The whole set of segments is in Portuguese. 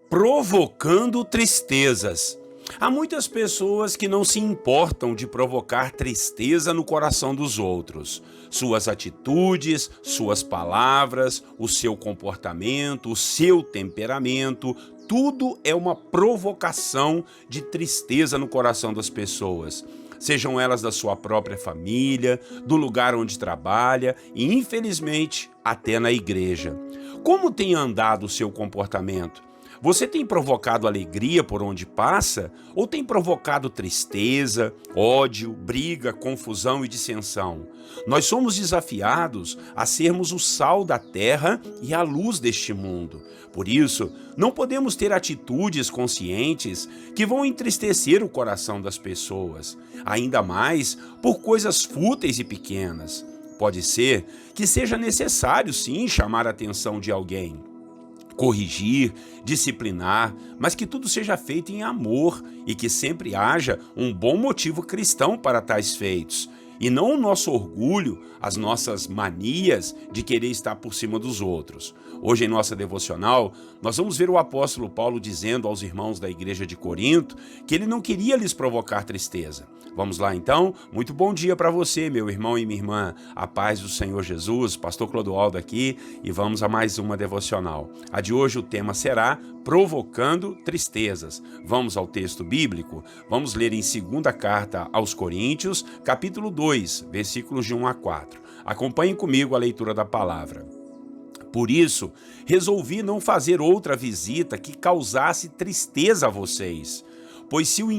Provocando tristezas. Há muitas pessoas que não se importam de provocar tristeza no coração dos outros. Suas atitudes, suas palavras, o seu comportamento, o seu temperamento, tudo é uma provocação de tristeza no coração das pessoas. Sejam elas da sua própria família, do lugar onde trabalha e, infelizmente, até na igreja. Como tem andado o seu comportamento? Você tem provocado alegria por onde passa ou tem provocado tristeza, ódio, briga, confusão e dissensão? Nós somos desafiados a sermos o sal da terra e a luz deste mundo. Por isso, não podemos ter atitudes conscientes que vão entristecer o coração das pessoas, ainda mais por coisas fúteis e pequenas. Pode ser que seja necessário sim chamar a atenção de alguém, corrigir, disciplinar, mas que tudo seja feito em amor e que sempre haja um bom motivo cristão para tais feitos, e não o nosso orgulho, as nossas manias de querer estar por cima dos outros. Hoje em nossa devocional, nós vamos ver o apóstolo Paulo dizendo aos irmãos da igreja de Corinto que ele não queria lhes provocar tristeza. Vamos lá então? Muito bom dia para você, meu irmão e minha irmã. A paz do Senhor Jesus, pastor Clodoaldo aqui, e vamos a mais uma devocional. A de hoje o tema será Provocando Tristezas. Vamos ao texto bíblico? Vamos ler em 2ª carta aos Coríntios, capítulo 2, versículos de 1 a 4. Acompanhem comigo a leitura da palavra. Por isso, resolvi não fazer outra visita que causasse tristeza a vocês. Pois se os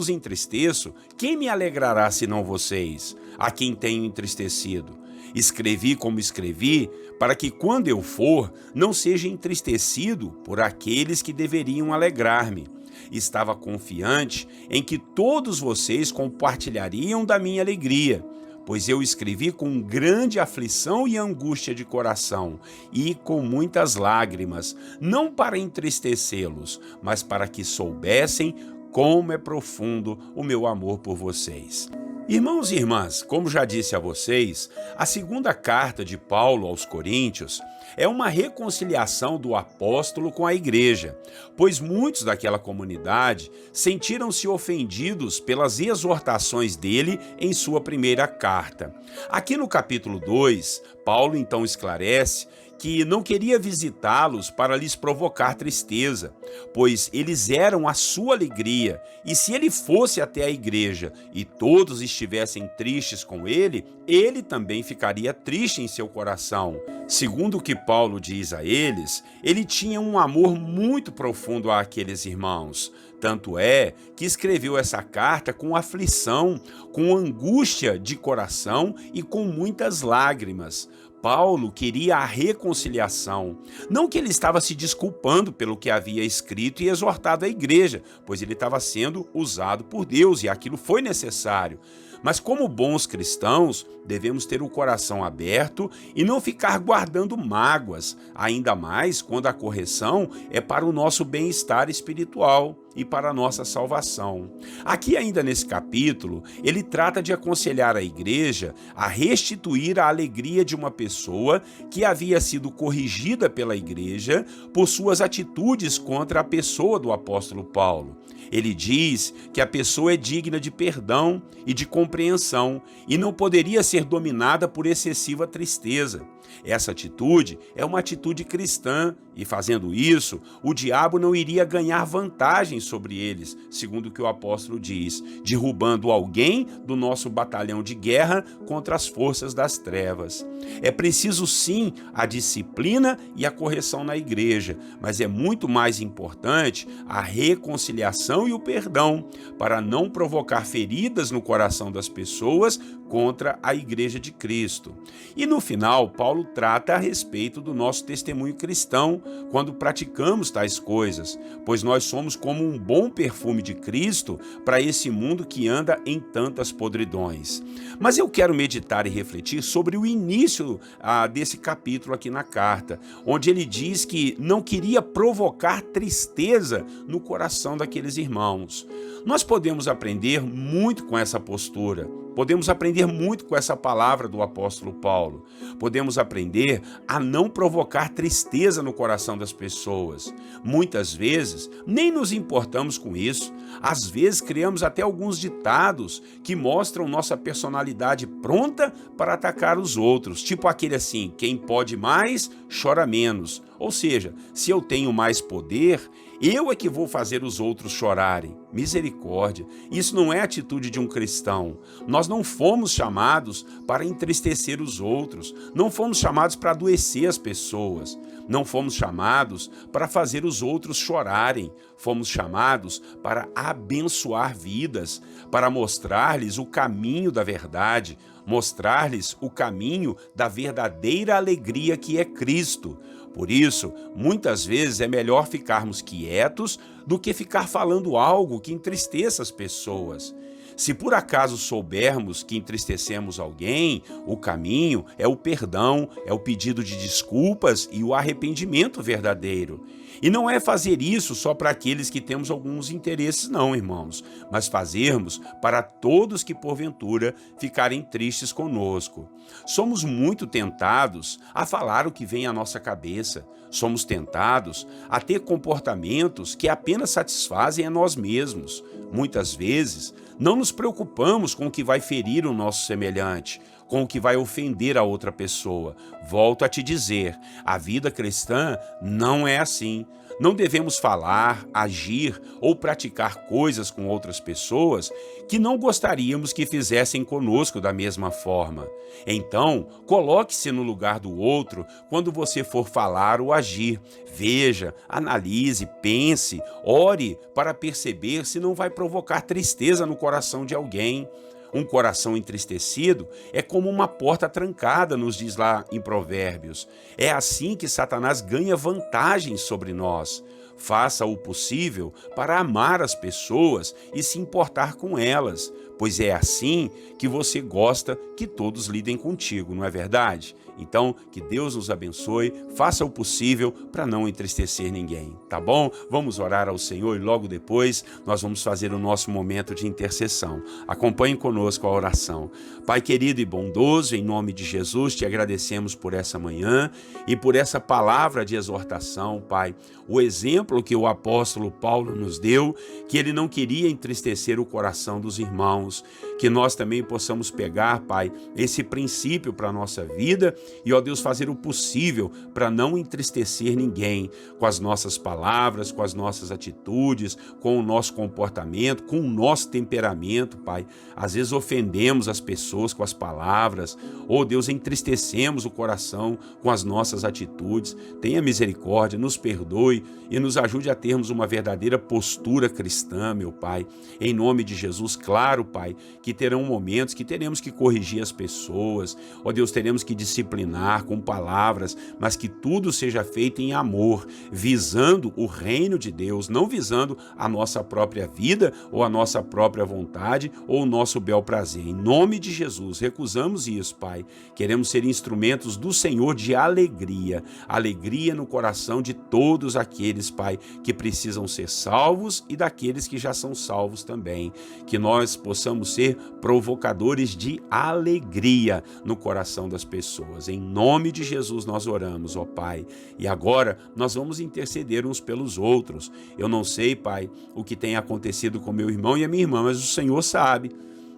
entristeço, quem me alegrará senão vocês, a quem tenho entristecido? Escrevi como escrevi, para que quando eu for, não seja entristecido por aqueles que deveriam alegrar-me. Estava confiante em que todos vocês compartilhariam da minha alegria, pois eu escrevi com grande aflição e angústia de coração e com muitas lágrimas, não para entristecê-los, mas para que soubessem como é profundo o meu amor por vocês. Irmãos e irmãs, como já disse a vocês, a 2ª carta de Paulo aos Coríntios é uma reconciliação do apóstolo com a igreja, pois muitos daquela comunidade sentiram-se ofendidos pelas exortações dele em sua primeira carta. Aqui no capítulo 2, Paulo então esclarece que não queria visitá-los para lhes provocar tristeza, pois eles eram a sua alegria, e se ele fosse até a igreja e todos estivessem tristes com ele, ele também ficaria triste em seu coração. Segundo o que Paulo diz a eles, ele tinha um amor muito profundo àqueles irmãos. Tanto é que escreveu essa carta com aflição, com angústia de coração e com muitas lágrimas. Paulo queria a reconciliação, não que ele estava se desculpando pelo que havia escrito e exortado a igreja, pois ele estava sendo usado por Deus e aquilo foi necessário. Mas como bons cristãos, devemos ter o coração aberto e não ficar guardando mágoas, ainda mais quando a correção é para o nosso bem-estar espiritual e para a nossa salvação. Aqui ainda nesse capítulo, ele trata de aconselhar a igreja a restituir a alegria de uma pessoa que havia sido corrigida pela igreja por suas atitudes contra a pessoa do apóstolo Paulo. Ele diz que a pessoa é digna de perdão e de compreensão e não poderia ser dominada por excessiva tristeza. Essa atitude é uma atitude cristã e, fazendo isso, o diabo não iria ganhar vantagem sobre eles, segundo o que o apóstolo diz, derrubando alguém do nosso batalhão de guerra contra as forças das trevas. É preciso sim a disciplina e a correção na igreja, mas é muito mais importante a reconciliação e o perdão, para não provocar feridas no coração das pessoas contra a igreja de Cristo. E no final, Paulo trata a respeito do nosso testemunho cristão quando praticamos tais coisas, pois nós somos como um bom perfume de Cristo para esse mundo que anda em tantas podridões. Mas eu quero meditar e refletir sobre o início desse capítulo aqui na carta, onde ele diz que não queria provocar tristeza no coração daqueles irmãos. Nós podemos aprender muito com essa postura, Podemos aprender muito com essa palavra do apóstolo Paulo. Podemos aprender a não provocar tristeza no coração das pessoas. Muitas vezes, nem nos importamos com isso. Às vezes, criamos até alguns ditados que mostram nossa personalidade pronta para atacar os outros. Tipo aquele assim, quem pode mais, chora menos. Ou seja, se eu tenho mais poder, eu é que vou fazer os outros chorarem. Misericórdia. Isso não é a atitude de um cristão. Nós não fomos chamados para entristecer os outros. Não fomos chamados para adoecer as pessoas. Não fomos chamados para fazer os outros chorarem. Fomos chamados para abençoar vidas, para mostrar-lhes o caminho da verdade, mostrar-lhes o caminho da verdadeira alegria que é Cristo. Por isso, muitas vezes é melhor ficarmos quietos do que ficar falando algo que entristeça as pessoas. Se por acaso soubermos que entristecemos alguém, o caminho é o perdão, é o pedido de desculpas e o arrependimento verdadeiro. E não é fazer isso só para aqueles que temos alguns interesses, não, irmãos, mas fazermos para todos que porventura ficarem tristes conosco. Somos muito tentados a falar o que vem à nossa cabeça. Somos tentados a ter comportamentos que apenas satisfazem a nós mesmos. Muitas vezes, não nos preocupamos com o que vai ferir o nosso semelhante, com o que vai ofender a outra pessoa. Volto a te dizer, a vida cristã não é assim. Não devemos falar, agir ou praticar coisas com outras pessoas que não gostaríamos que fizessem conosco da mesma forma. Então, coloque-se no lugar do outro quando você for falar ou agir. Veja, analise, pense, ore para perceber se não vai provocar tristeza no coração de alguém. Um coração entristecido é como uma porta trancada, nos diz lá em Provérbios. É assim que Satanás ganha vantagem sobre nós. Faça o possível para amar as pessoas e se importar com elas, pois é assim que você gosta que todos lidem contigo, não é verdade? Então, que Deus nos abençoe, faça o possível para não entristecer ninguém, tá bom? Vamos orar ao Senhor e logo depois nós vamos fazer o nosso momento de intercessão. Acompanhe conosco a oração. Pai querido e bondoso, em nome de Jesus, te agradecemos por essa manhã e por essa palavra de exortação, Pai. O exemplo que o apóstolo Paulo nos deu, que ele não queria entristecer o coração dos irmãos, que nós também possamos pegar, Pai, esse princípio para a nossa vida e, ó Deus, fazer o possível para não entristecer ninguém com as nossas palavras, com as nossas atitudes, com o nosso comportamento, com o nosso temperamento, Pai. Às vezes ofendemos as pessoas com as palavras, ou Deus, entristecemos o coração com as nossas atitudes. Tenha misericórdia, nos perdoe e nos ajude a termos uma verdadeira postura cristã, meu Pai. Em nome de Jesus, claro, Pai, que terão momentos que teremos que corrigir as pessoas, ó Deus, teremos que disciplinar com palavras, mas que tudo seja feito em amor, visando o reino de Deus, não visando a nossa própria vida ou a nossa própria vontade ou o nosso bel prazer. Em nome de Jesus, recusamos isso, Pai. Queremos ser instrumentos do Senhor de alegria, alegria no coração de todos aqueles, Pai, que precisam ser salvos e daqueles que já são salvos também. Que nós possamos ser provocadores de alegria no coração das pessoas. Em nome de Jesus nós oramos, ó Pai. E agora nós vamos interceder uns pelos outros. Eu não sei, Pai, o que tem acontecido com meu irmão e a minha irmã, mas o Senhor sabe.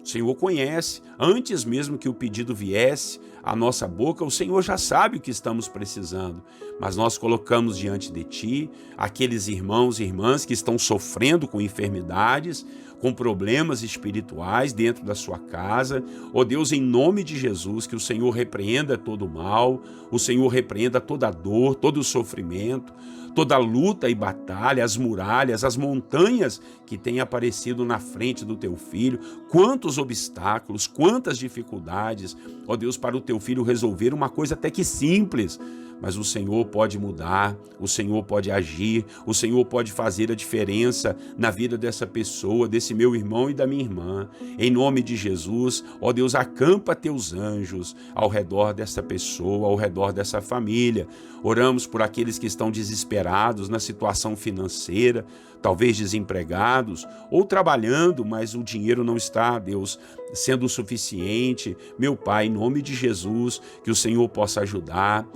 O Senhor conhece. Antes mesmo que o pedido viesse à nossa boca, o Senhor já sabe o que estamos precisando. Mas nós colocamos diante de Ti aqueles irmãos e irmãs que estão sofrendo com enfermidades, com problemas espirituais dentro da sua casa. Ó Deus, em nome de Jesus, que o Senhor repreenda todo o mal, o Senhor repreenda toda a dor, todo o sofrimento, toda a luta e batalha, as muralhas, as montanhas que têm aparecido na frente do Teu Filho, quantos obstáculos, quantas dificuldades, ó Deus, para o Teu Filho resolver uma coisa até que simples, mas o Senhor pode mudar, o Senhor pode agir, o Senhor pode fazer a diferença na vida dessa pessoa, desse meu irmão e da minha irmã. Em nome de Jesus, ó Deus, acampa Teus anjos ao redor dessa pessoa, ao redor dessa família. Oramos por aqueles que estão desesperados na situação financeira, talvez desempregados ou trabalhando, mas o dinheiro não está, Deus, sendo o suficiente. Meu Pai, em nome de Jesus, que o Senhor possa ajudar,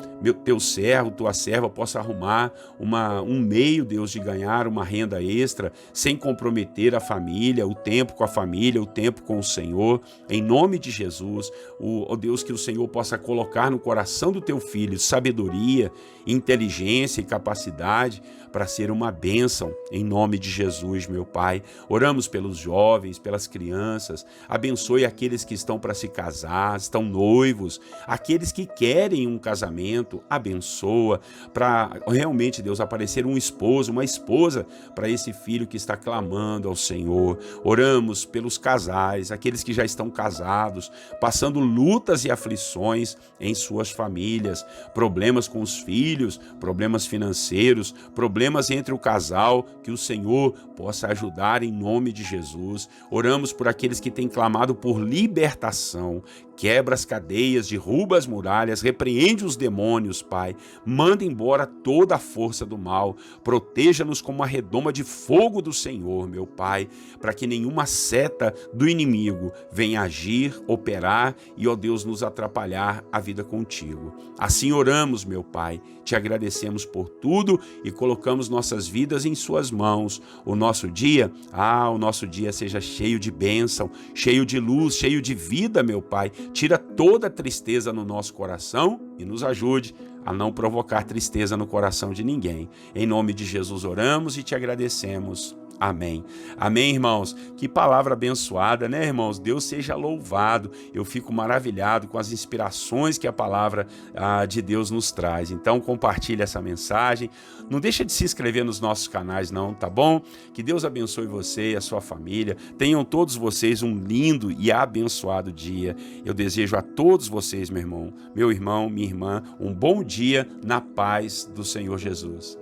teu servo, tua serva possa arrumar um meio, Deus, de ganhar uma renda extra, sem comprometer a família, o tempo com a família, o tempo com o Senhor, em nome de Jesus. Deus, que o Senhor possa colocar no coração do teu filho sabedoria, inteligência e capacidade para ser uma bênção, em nome de Jesus, meu Pai. Oramos pelos jovens, pelas crianças, abençoe aqueles que estão para se casar, estão noivos, aqueles que querem um casamento, abençoa, para realmente, Deus, aparecer um esposo, uma esposa para esse filho que está clamando ao Senhor. Oramos pelos casais, aqueles que já estão casados, passando lutas e aflições em suas famílias, problemas com os filhos, problemas financeiros, problemas entre o casal, que o Senhor possa ajudar em nome de Jesus. Oramos por aqueles que têm clamado por libertação, quebra as cadeias, derruba as muralhas, repreende os demônios, Pai. Manda embora toda a força do mal. Proteja-nos com uma redoma de fogo do Senhor, meu Pai, para que nenhuma seta do inimigo venha agir, operar e, ó Deus, nos atrapalhar a vida contigo. Assim oramos, meu Pai. Te agradecemos por tudo e colocamos nossas vidas em suas mãos. O nosso dia seja cheio de bênção, cheio de luz, cheio de vida, meu Pai. Tira toda a tristeza no nosso coração e nos ajude a não provocar tristeza no coração de ninguém. Em nome de Jesus oramos e te agradecemos. Amém. Amém, irmãos. Que palavra abençoada, né, irmãos? Deus seja louvado. Eu fico maravilhado com as inspirações que a palavra de Deus nos traz. Então, compartilhe essa mensagem. Não deixa de se inscrever nos nossos canais, não, tá bom? Que Deus abençoe você e a sua família. Tenham todos vocês um lindo e abençoado dia. Eu desejo a todos vocês, meu irmão, minha irmã, um bom dia na paz do Senhor Jesus.